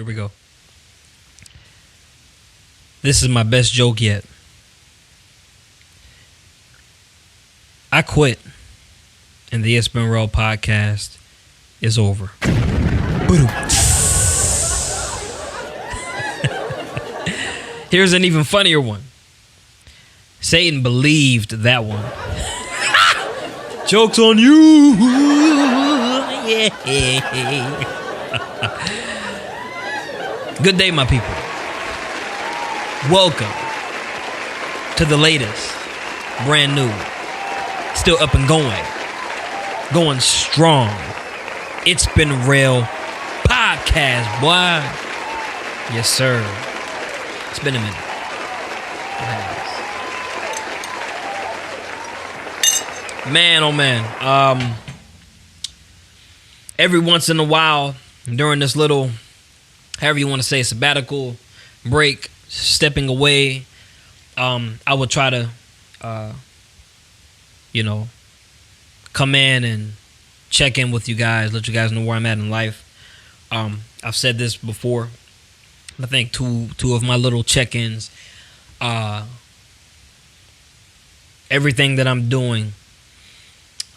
Here we go. This is my best joke yet. I quit, and the It's Been Rell podcast is over. Here's an even funnier one. Satan believed that one. Joke's on you. Yeah. Good day, my people. Welcome to the latest, brand new, still up and going strong. It's Been Rell podcast, boy. Yes, sir. It's been a minute. It has. Man, oh man. Every once in a while, during this little, however you want to say, sabbatical break, stepping away, I would try to, come in and check in with you guys, let you guys know where I'm at in life. I've said this before. I think two of my little check-ins, everything that I'm doing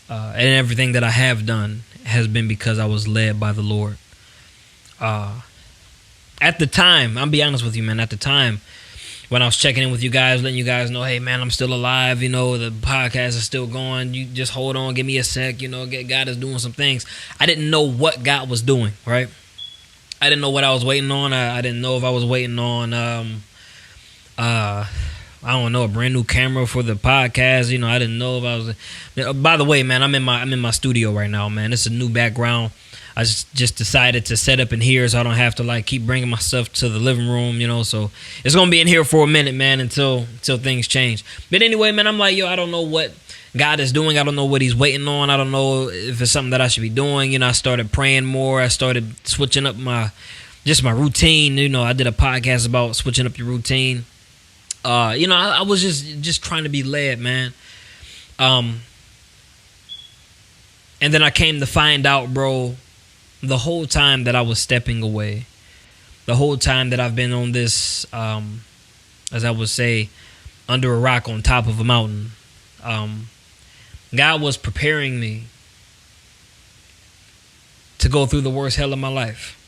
and everything that I have done has been because I was led by the Lord. At the time, I'll be honest with you, man, at the time when I was checking in with you guys, letting you guys know, hey, man, I'm still alive, the podcast is still going, you just hold on, give me a sec, God is doing some things. I didn't know what God was doing, right? I didn't know what I was waiting on. I didn't know if I was waiting on, I don't know, a brand new camera for the podcast. I didn't know if I was. By the way, man, I'm in my studio right now, man. It's a new background. I just decided to set up in here so I don't have to keep bringing my stuff to the living room, So it's gonna be in here for a minute, man, until things change. But anyway, man, I'm like, I don't know what God is doing. I don't know what He's waiting on. I don't know if it's something that I should be doing. I started praying more. I started switching up my routine. I did a podcast about switching up your routine. I was just trying to be led, man. And then I came to find out, bro, the whole time that I was stepping away, the whole time that I've been on this, as I would say, under a rock on top of a mountain, God was preparing me to go through the worst hell of my life.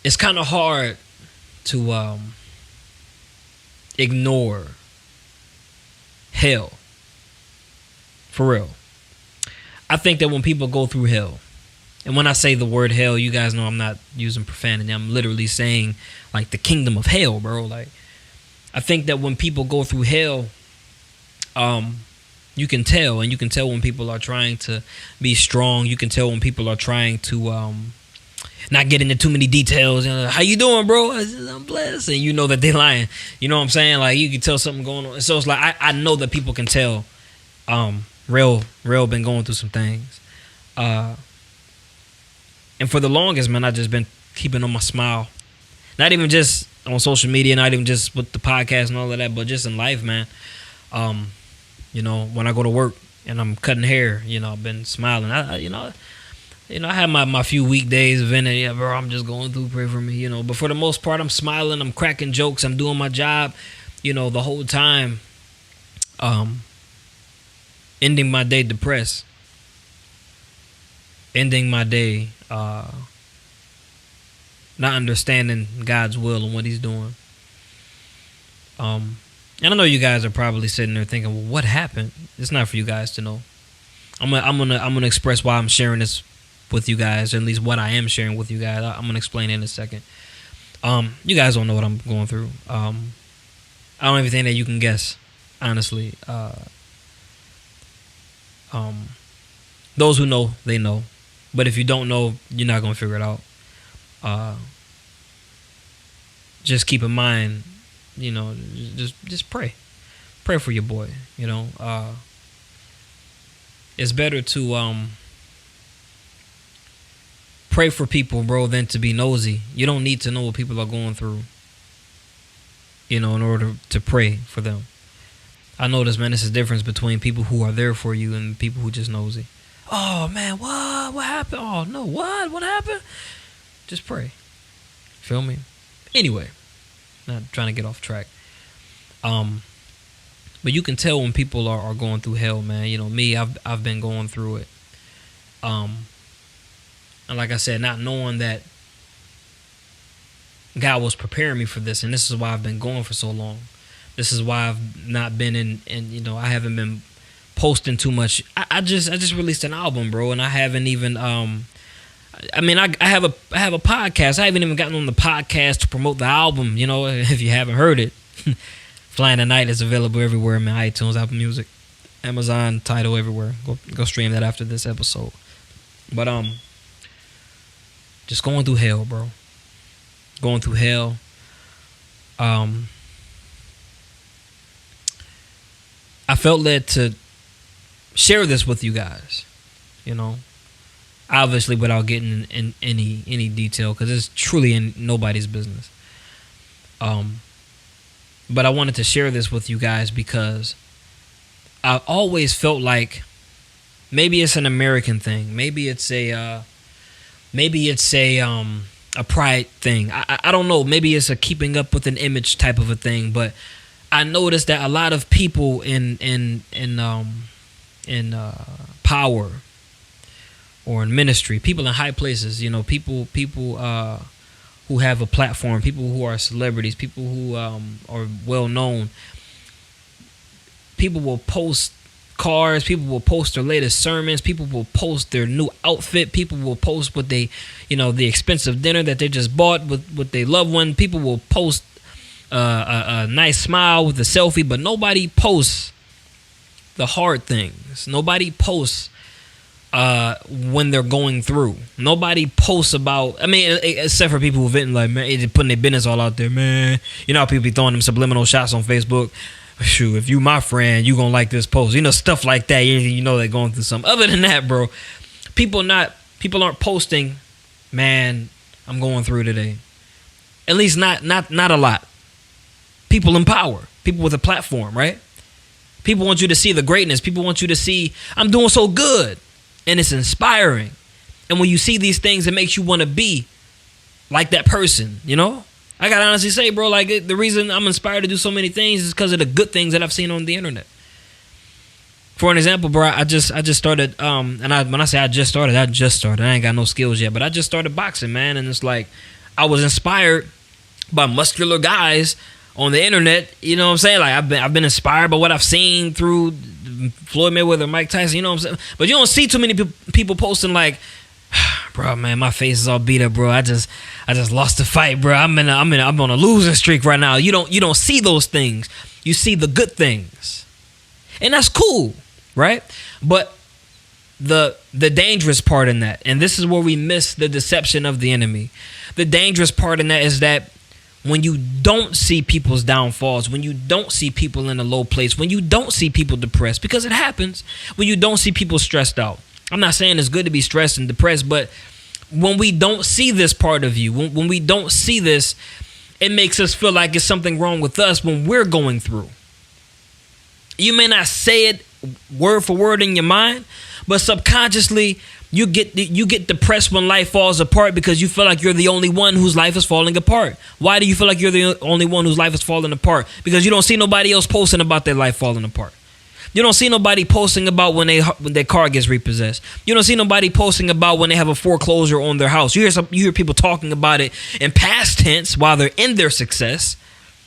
It's kind of hard to ignore hell. For real. I think that when people go through hell, and when I say the word hell, you guys know I'm not using profanity. I'm literally saying the kingdom of hell, bro. I think that when people go through hell, you can tell, and you can tell when people are trying to be strong. You can tell when people are trying to not get into too many details. How you doing, bro? I'm blessed. And you know that they're lying. You know what I'm saying? You can tell something going on. So it's I know that people can tell Rell been going through some things. And for the longest, man, I just been keeping on my smile. Not even just on social media, not even just with the podcast and all of that, but just in life, man. When I go to work and I'm cutting hair, I've been smiling. I have my few weekdays of in it. Yeah, bro, I'm just going through, pray for me, But for the most part, I'm smiling, I'm cracking jokes, I'm doing my job, the whole time. Ending my day depressed. Ending my day not understanding God's will and what He's doing. And I know you guys are probably sitting there thinking, well, what happened? It's not for you guys to know. I'm gonna express why I'm sharing this with you guys, or at least what I am sharing with you guys. I'm gonna explain it in a second. You guys don't know what I'm going through. I don't even think that you can guess, honestly. Those who know, they know. But if you don't know, you're not gonna figure it out. Just keep in mind, just pray. Pray for your boy, It's better to pray for people, bro, than to be nosy. You don't need to know what people are going through, in order to pray for them. I notice, man, this is the difference between people who are there for you and people who just nosy. Oh, man, what? What happened? Oh no, what happened? Just pray. Feel me? Anyway, not trying to get off track. But you can tell when people are going through hell, man. You know, me, I've been going through it. And like I said, not knowing that God was preparing me for this, and this is why I've been going for so long. This is why I've not been in, you know, I haven't been posting too much. I just released an album, bro, and I haven't even I mean, I have a podcast. I haven't even gotten on the podcast to promote the album. You know, if you haven't heard it, Flying the Night is available everywhere, man. iTunes, Apple Music, Amazon, Tidal, everywhere. Go stream that after this episode. But just going through hell, bro. Going through hell. I felt led to share this with you guys. You know, obviously without getting in any detail, because it's truly in nobody's business. But I wanted to share this with you guys because I've always felt like maybe it's an American thing, maybe it's a pride thing. I don't know. Maybe it's a keeping up with an image type of a thing. But I noticed that a lot of people in power or in ministry, people in high places, you know, people who have a platform, people who are celebrities, people who are well known. People will post cars, people will post their latest sermons, people will post their new outfit, people will post what they, you know, the expensive dinner that they just bought with their loved one. People will post a nice smile with a selfie, but nobody posts the hard things. Nobody posts when they're going through. Nobody posts about, I mean, except for people who've been like, man, they're putting their business all out there, man. You know how people be throwing them subliminal shots on Facebook. Shoot, if you my friend, you gonna like this post. You know, stuff like that. You know they're going through something. Other than that, bro, people aren't posting, man, I'm going through today. At least not a lot. People in power, people with a platform, right? People want you to see the greatness. People want you to see, I'm doing so good. And it's inspiring. And when you see these things, it makes you want to be like that person, you know? I gotta honestly say, bro, like the reason I'm inspired to do so many things is because of the good things that I've seen on the internet. For an example, bro, I just started, when I say I just started, I ain't got no skills yet, but I just started boxing, man. And it's like, I was inspired by muscular guys on the internet, you know what I'm saying? Like I've been inspired by what I've seen through Floyd Mayweather, Mike Tyson, you know what I'm saying? But you don't see too many people posting like, bro, man, my face is all beat up, bro. I just lost the fight, bro. I'm on a losing streak right now. You don't see those things. You see the good things. And that's cool, right? But the dangerous part in that, and this is where we miss the deception of the enemy. The dangerous part in that is that when you don't see people's downfalls, when you don't see people in a low place, when you don't see people depressed, because it happens, when you don't see people stressed out. I'm not saying it's good to be stressed and depressed, but when we don't see this part of you, when we don't see this, it makes us feel like it's something wrong with us when we're going through. You may not say it word for word in your mind, but subconsciously you get depressed when life falls apart because you feel like you're the only one whose life is falling apart. Why do you feel like you're the only one whose life is falling apart? Because you don't see nobody else posting about their life falling apart. You don't see nobody posting about when their car gets repossessed. You don't see nobody posting about when they have a foreclosure on their house. You hear people talking about it in past tense while they're in their success.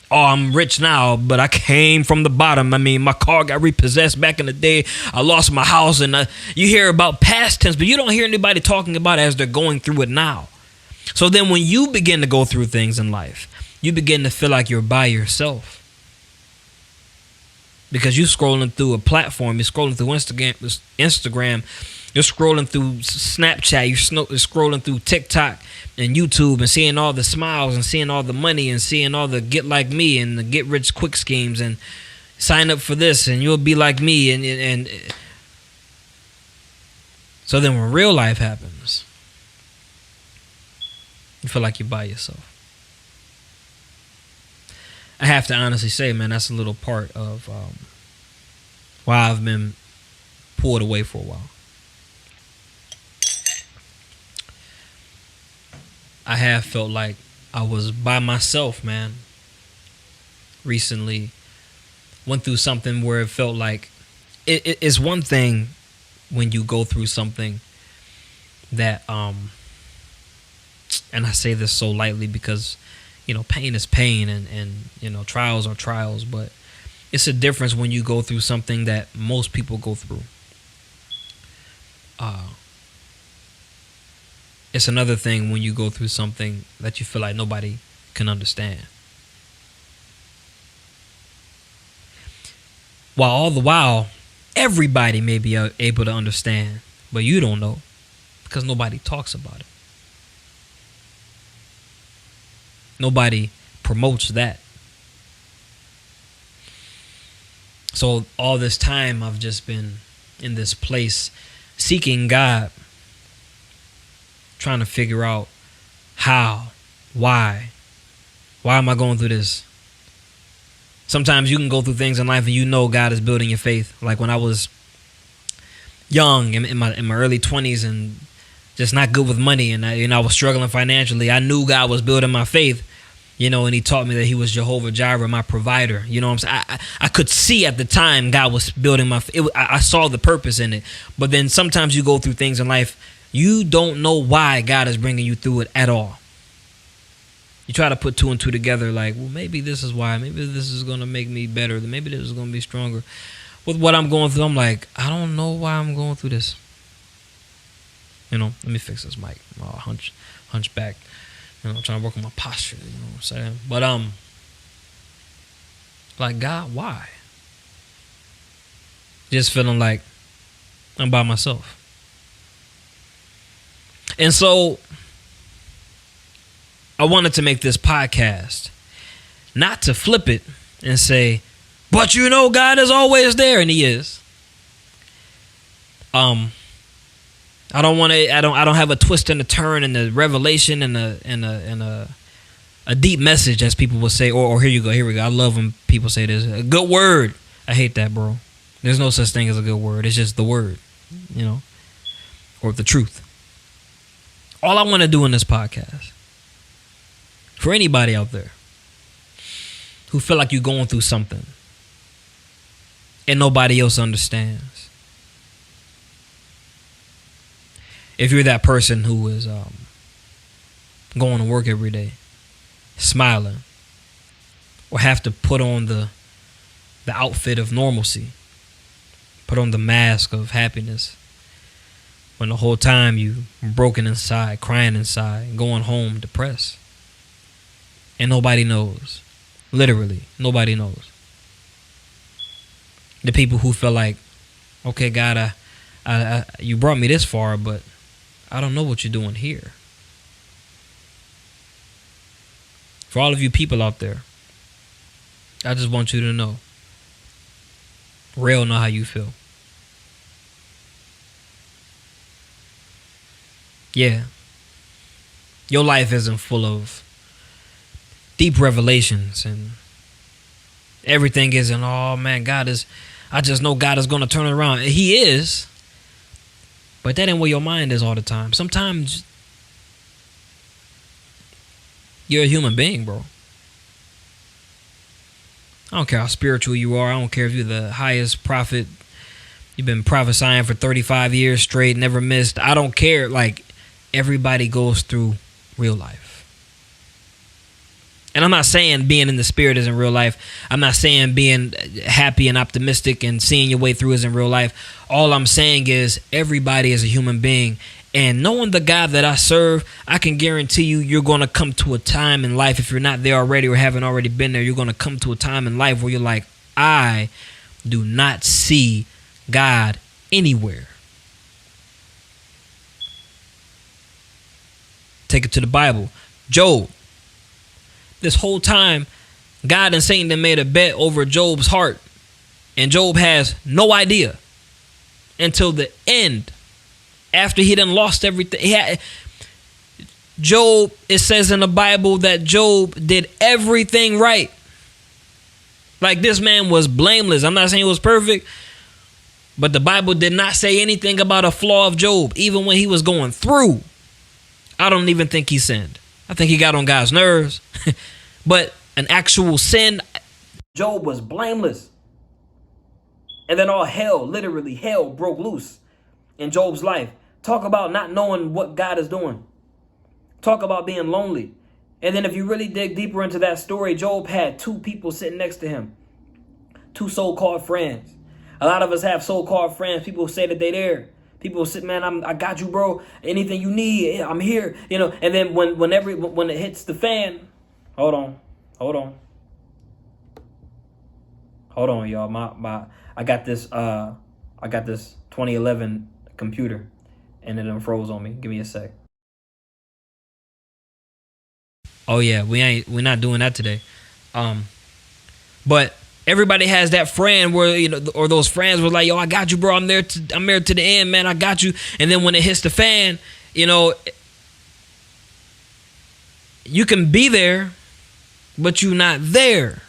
Oh, I'm rich now, but I came from the bottom. I mean, my car got repossessed back in the day. I lost my house. And you hear about past tense, but you don't hear anybody talking about it as they're going through it now. So then when you begin to go through things in life, you begin to feel like you're by yourself. Because you're scrolling through a platform, you're scrolling through Instagram, you're scrolling through Snapchat, you're scrolling through TikTok and YouTube and seeing all the smiles and seeing all the money and seeing all the get like me and the get rich quick schemes and sign up for this and you'll be like me and so then when real life happens, you feel like you're by yourself. I have to honestly say, man, that's a little part of why I've been pulled away for a while. I have felt like I was by myself, man. Recently, went through something where it felt like it's one thing when you go through something that and I say this so lightly because pain is pain, and trials are trials, but it's a difference when you go through something that most people go through. It's another thing when you go through something that you feel like nobody can understand. While all the while, everybody may be able to understand, but you don't know because nobody talks about it. Nobody promotes that. So all this time, I've just been in this place seeking God, trying to figure out how, why am I going through this? Sometimes you can go through things in life and God is building your faith. Like when I was young, in my early 20s, and just not good with money, and I was struggling financially, I knew God was building my faith, and He taught me that He was Jehovah Jireh, my provider. You know what I'm saying? I could see at the time God was building my faith. I saw the purpose in it. But then sometimes you go through things in life, you don't know why God is bringing you through it at all. You try to put two and two together, like, well, maybe this is why. Maybe this is going to make me better. Maybe this is going to be stronger. With what I'm going through, I'm like, I don't know why I'm going through this. Let me fix this mic. Hunch back. I'm trying to work on my posture. You know what I'm saying? But like, God, why? Just feeling like I'm by myself. And so I wanted to make this podcast, not to flip it and say, but God is always there, and He is. I don't have a twist and a turn and a revelation and a deep message, as people will say, or here we go. I love when people say this, a good word. I hate that, bro. There's no such thing as a good word. It's just the word, or the truth. All I want to do in this podcast, for anybody out there who feel like you're going through something and nobody else understands, if you're that person who is going to work every day, smiling, or have to put on the outfit of normalcy, put on the mask of happiness, when the whole time you broken inside, crying inside, going home depressed, and nobody knows. Literally, nobody knows. The people who feel like, okay, God, you brought me this far, but I don't know what you're doing here. For all of you people out there, I just want you to know, Rell know how you feel. Yeah. Your life isn't full of deep revelations and everything isn't, oh man, I just know God is going to turn it around. He is. But that ain't where your mind is all the time. Sometimes you're a human being, bro. I don't care how spiritual you are. I don't care if you're the highest prophet. You've been prophesying for 35 years straight, never missed. I don't care. Like, everybody goes through real life. And I'm not saying being in the spirit isn't real life. I'm not saying being happy and optimistic and seeing your way through isn't real life. All I'm saying is everybody is a human being. And knowing the God that I serve, I can guarantee you're going to come to a time in life, if you're not there already or haven't already been there, you're going to come to a time in life where you're like, I do not see God anywhere. Take it to the Bible. Job. This whole time, God and Satan made a bet over Job's heart. And Job has no idea until the end. After he done lost everything. Job, it says in the Bible that Job did everything right. Like, this man was blameless. I'm not saying he was perfect. But the Bible did not say anything about a flaw of Job. Even when he was going through, I don't even think he sinned. I think he got on God's nerves. But an actual sin, Job was blameless. And then all hell, literally hell, broke loose in Job's life. Talk about not knowing what God is doing. Talk about being lonely. And then if you really dig deeper into that story, Job had two people sitting next to him. Two so-called friends. A lot of us have so-called friends. People say that they're there. People say, man, I got you, bro. Anything you need, I'm here. You know, and then when it hits the fan, hold on, y'all. I got this 2011 computer, and it done froze on me. Give me a sec. Oh yeah, we're not doing that today. But everybody has that friend where, you know, or those friends were like, yo, I got you, bro. I'm there to the end, man. I got you. And then when it hits the fan, you know, you can be there, but you're not there.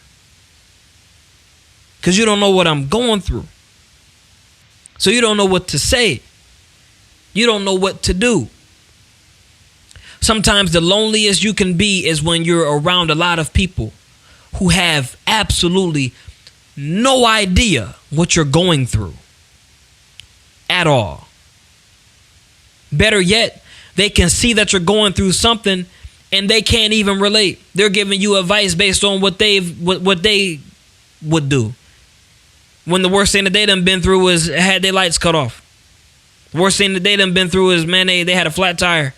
Because you don't know what I'm going through. So you don't know what to say. You don't know what to do. Sometimes the loneliest you can be is when you're around a lot of people who have absolutely no idea what you're going through at all. Better yet, they can see that you're going through something and they can't even relate. They're giving you advice based on what they would do. When the worst thing that they done been through was had their lights cut off. The worst thing that they done been through is, man, they had a flat tire.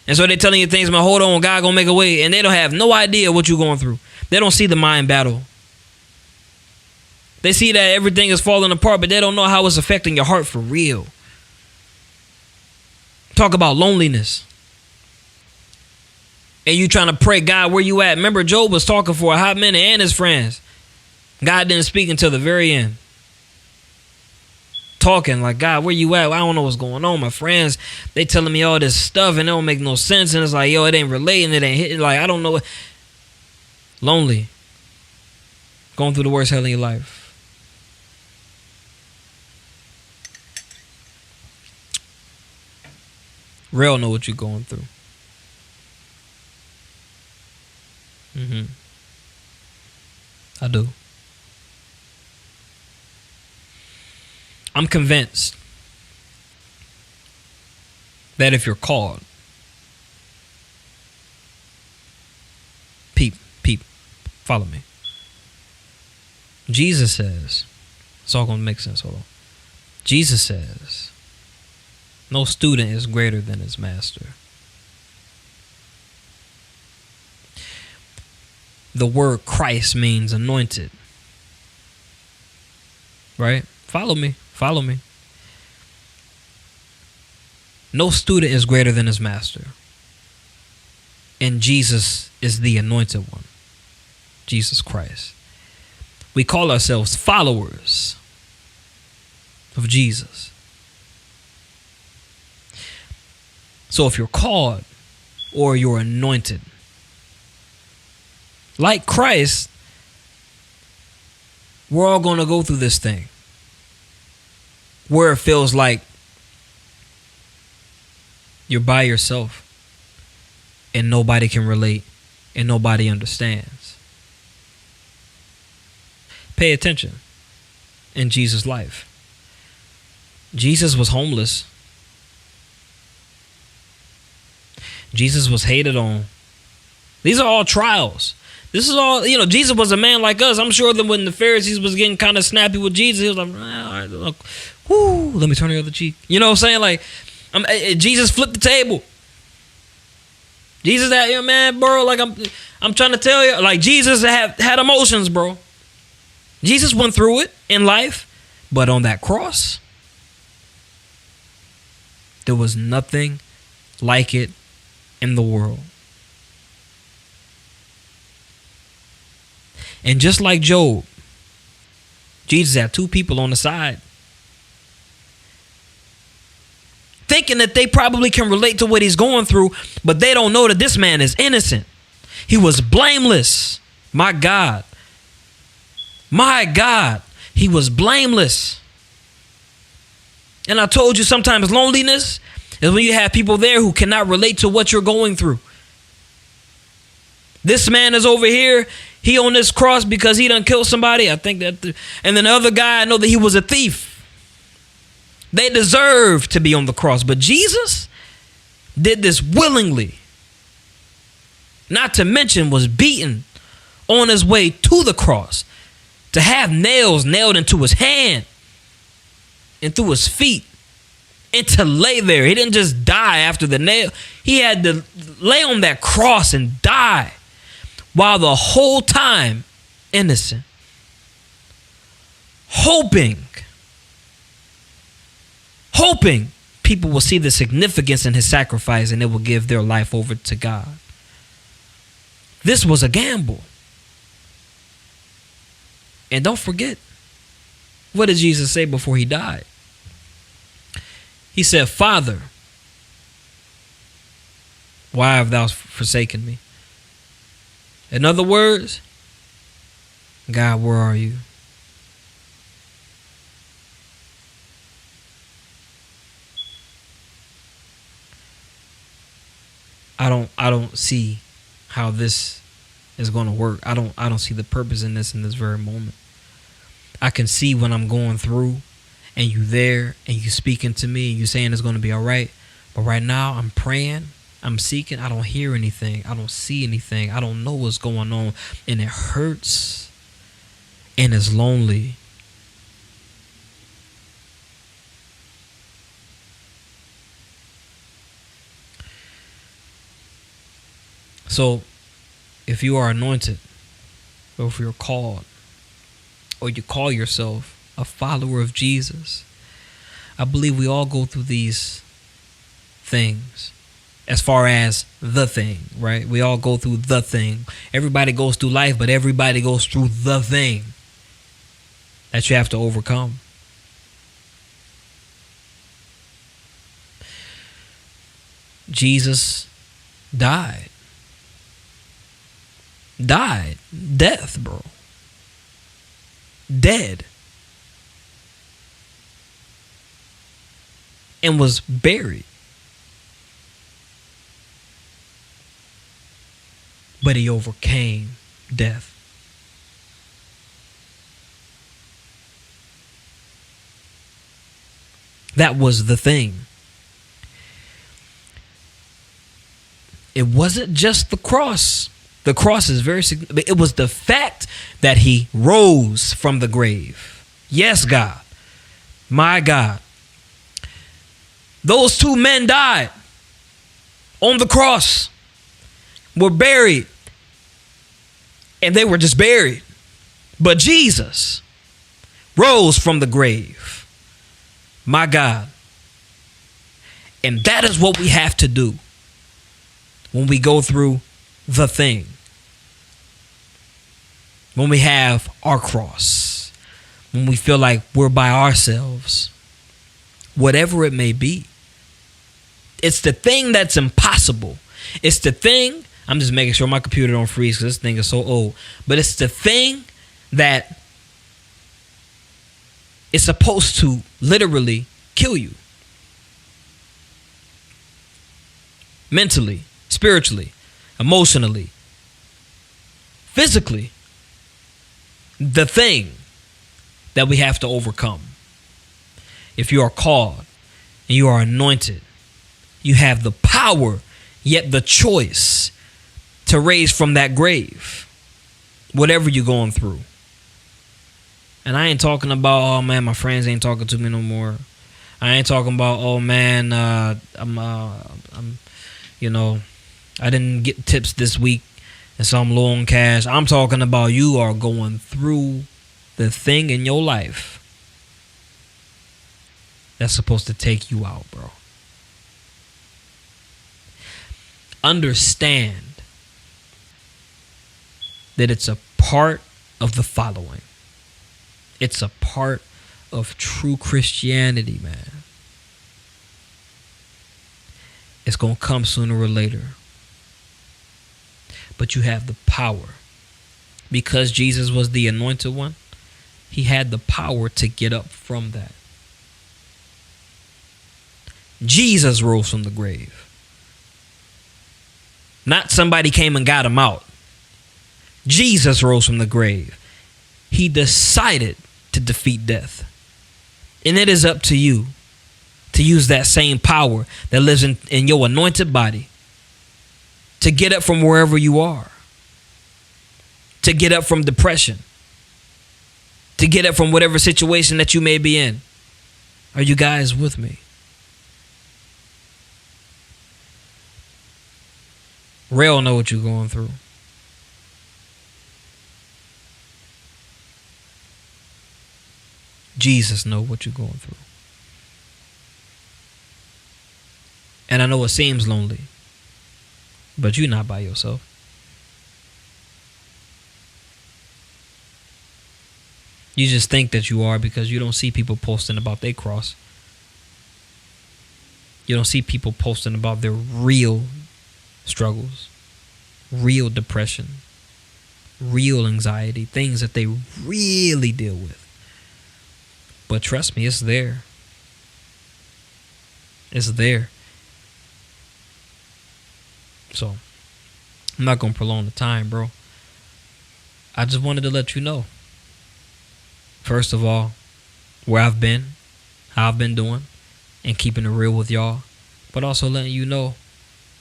And so they're telling you things, man, hold on, God gonna make a way. And they don't have no idea what you're going through. They don't see the mind battle. They see that everything is falling apart, but they don't know how it's affecting your heart for real. Talk about loneliness. And you trying to pray, God, where you at? Remember, Job was talking for a hot minute and his friends. God didn't speak until the very end. Talking like, God, where you at? I don't know what's going on. My friends, they telling me all this stuff and it don't make no sense. And it's like, yo, it ain't relating. It ain't hitting. Like, I don't know what. Lonely. Going through the worst hell in your life. Rell know what you're going through. I do. I'm convinced that if you're called, peep, follow me. Jesus says, it's all going to make sense. Hold on. Jesus says, no student is greater than his master. The word Christ means anointed. Right? Follow me. No student is greater than his master. And Jesus is the anointed one. Jesus Christ. We call ourselves followers of Jesus. So if you're called or you're anointed, like Christ, we're all going to go through this thing where it feels like you're by yourself and nobody can relate and nobody understands. Pay attention in Jesus' life. Jesus was homeless. Jesus was hated on. These are all trials. This is all, Jesus was a man like us. I'm sure that when the Pharisees was getting kind of snappy with Jesus, he was like, all right, look, whoo, let me turn the other cheek. You know what I'm saying? Like, Jesus flipped the table. Jesus had, man, bro, like I'm trying to tell you, like Jesus had emotions, bro. Jesus went through it in life, but on that cross, there was nothing like it in the world. And just like Job, Jesus had two people on the side thinking that they probably can relate to what he's going through, but they don't know that this man is innocent. He was blameless. My God. He was blameless. And I told you sometimes loneliness is when you have people there who cannot relate to what you're going through. This man is over here. He on this cross because he done killed somebody. I think that. And then the other guy, I know that he was a thief. They deserve to be on the cross. But Jesus did this willingly. Not to mention was beaten on his way to the cross. To have nails nailed into his hand and through his feet. And to lay there. He didn't just die after the nail. He had to lay on that cross and die. While the whole time innocent. Hoping people will see the significance in his sacrifice and they will give their life over to God. This was a gamble. And don't forget, what did Jesus say before he died? He said, Father, why have thou forsaken me? In other words, God, where are you? I don't see how this is going to work. I don't see the purpose in this very moment. I can see when I'm going through and you there and you speaking to me and you saying it's going to be all right. But right now I'm praying, I'm seeking. I don't hear anything. I don't see anything. I don't know what's going on. And it hurts and it's lonely. So if you are anointed, or if you're called, or you call yourself a follower of Jesus, I believe we all go through these things as far as the thing, right? We all go through the thing. Everybody goes through life, but everybody goes through the thing that you have to overcome. Jesus died. Death, bro. Dead. And was buried. But he overcame death. That was the thing. It wasn't just the cross. The cross is very significant. It was the fact that he rose from the grave. Yes, God. My God. Those two men died on the cross, were buried, and they were just buried. But Jesus rose from the grave. My God. And that is what we have to do when we go through the thing. When we have our cross, when we feel like we're by ourselves, whatever it may be. It's the thing that's impossible. It's the thing, I'm just making sure my computer don't freeze because this thing is so old, but it's the thing that is supposed to literally kill you. Mentally, spiritually, emotionally, physically. The thing that we have to overcome. If you are called and you are anointed, you have the power, yet the choice to raise from that grave, whatever you're going through. And I ain't talking about, oh man, my friends ain't talking to me no more. I ain't talking about, oh man, I'm, you know, I didn't get tips this week and so I'm low on cash. I'm talking about you are going through the thing in your life that's supposed to take you out, bro. Understand that it's a part of the following. It's a part of true Christianity, man. It's going to come sooner or later. But you have the power. Because Jesus was the anointed one, he had the power to get up from that. Jesus rose from the grave. Not somebody came and got him out. Jesus rose from the grave. He decided to defeat death. And it is up to you to use that same power that lives in your anointed body to get up from wherever you are, to get up from depression, to get up from whatever situation that you may be in. Are you guys with me? Rell know what you're going through. Jesus know what you're going through. And I know it seems lonely, but you're not by yourself. You just think that you are because you don't see people posting about their cross. You don't see people posting about their real struggles, real depression, real anxiety, things that they really deal with. But trust me, it's there. It's there. So, I'm not going to prolong the time, bro. I just wanted to let you know, first of all, where I've been, how I've been doing, and keeping it real with y'all. But also letting you know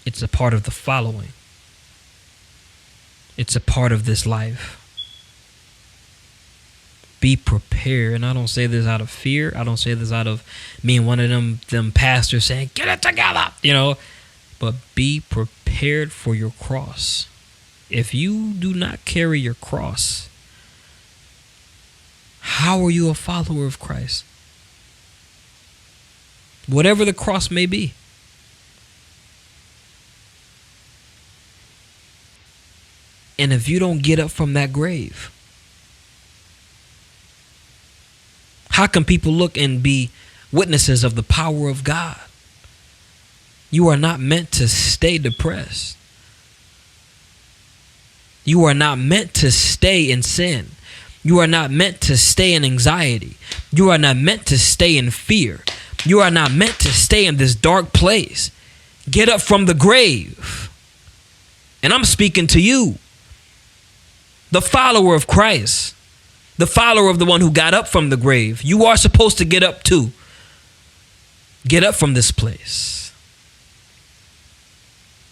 it's a part of the following. It's a part of this life. Be prepared. And I don't say this out of fear. I don't say this out of me and one of them pastors saying, get it together, But be prepared for your cross. If you do not carry your cross, how are you a follower of Christ? Whatever the cross may be. And if you don't get up from that grave, how can people look and be witnesses of the power of God? You are not meant to stay depressed. You are not meant to stay in sin. You are not meant to stay in anxiety. You are not meant to stay in fear. You are not meant to stay in this dark place. Get up from the grave. And I'm speaking to you, the follower of Christ, the follower of the one who got up from the grave. You are supposed to get up too. Get up from this place.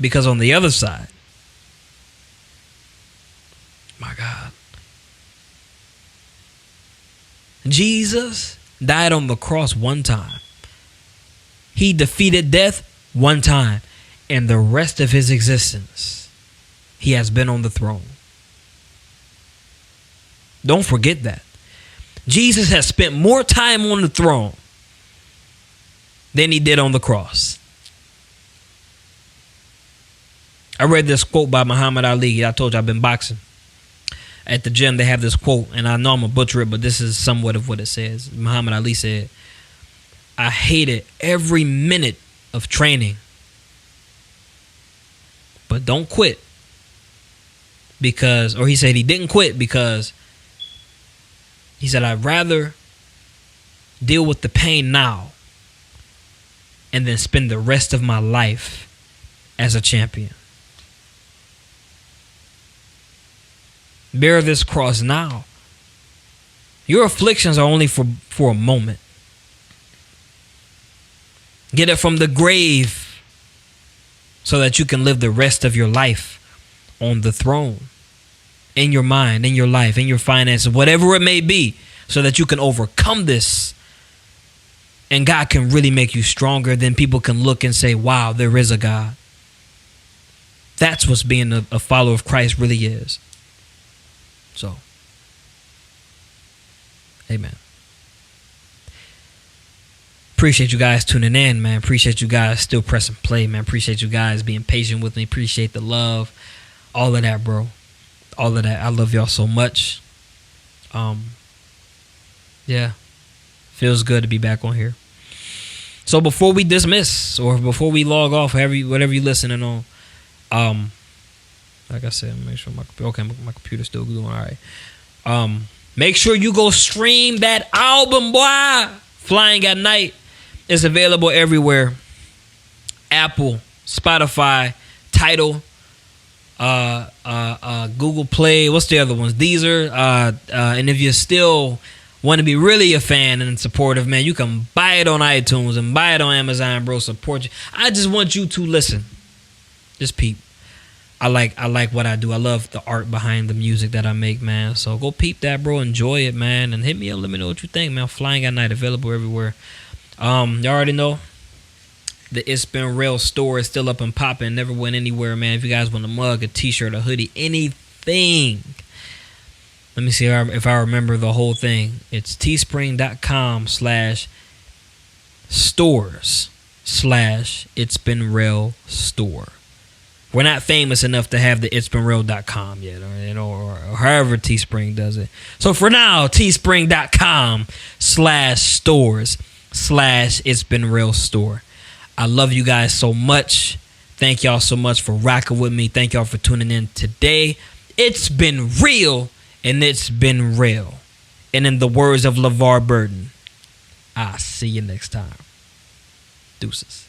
Because on the other side, my God, Jesus died on the cross one time. He defeated death one time. And the rest of his existence, he has been on the throne. Don't forget that. Jesus has spent more time on the throne than he did on the cross. I read this quote by Muhammad Ali. I told you I've been boxing. At the gym, they have this quote, and I know I'm going to butcher it, but this is somewhat of what it says. Muhammad Ali said, I hated every minute of training, but don't quit. Because, or he said he didn't quit because he said, I'd rather deal with the pain now and then spend the rest of my life as a champion. Bear this cross now. Your afflictions are only for a moment. Get it from the grave so that you can live the rest of your life on the throne. In your mind, in your life, in your finances, whatever it may be, so that you can overcome this. And God can really make you stronger. Then people can look and say, wow, there is a God. That's what being a follower of Christ really is. So, amen. Appreciate you guys tuning in, man. Appreciate you guys still pressing play, man. Appreciate you guys being patient with me. Appreciate the love. All of that, bro. All of that. I love y'all so much. Yeah. Feels good to be back on here. So before we dismiss or before we log off, whatever you're listening on, like I said, make sure my computer's still doing all right. Make sure you go stream that album, boy. Flying at Night is available everywhere. Apple, Spotify, Tidal, Google Play. What's the other ones? These are and if you still want to be really a fan and supportive, man, you can buy it on iTunes and buy it on Amazon, bro. Support you. I just want you to listen. Just peep. I like what I do. I love the art behind the music that I make, man. So go peep that, bro. Enjoy it, man. And hit me up. Let me know what you think, man. Flying at Night available everywhere. You already know. The It's Been Rell store is still up and popping. Never went anywhere, man. If you guys want a mug, a t-shirt, a hoodie, anything. Let me see if I remember the whole thing. It's teespring.com/stores/It's Been Rell store. We're not famous enough to have the itsbeenrell.com yet, or however Teespring does it. So for now, teespring.com/stores/It's Been Rell store. I love you guys so much. Thank y'all so much for rocking with me. Thank y'all for tuning in today. It's been real and it's been real. And in the words of LeVar Burton, I'll see you next time. Deuces.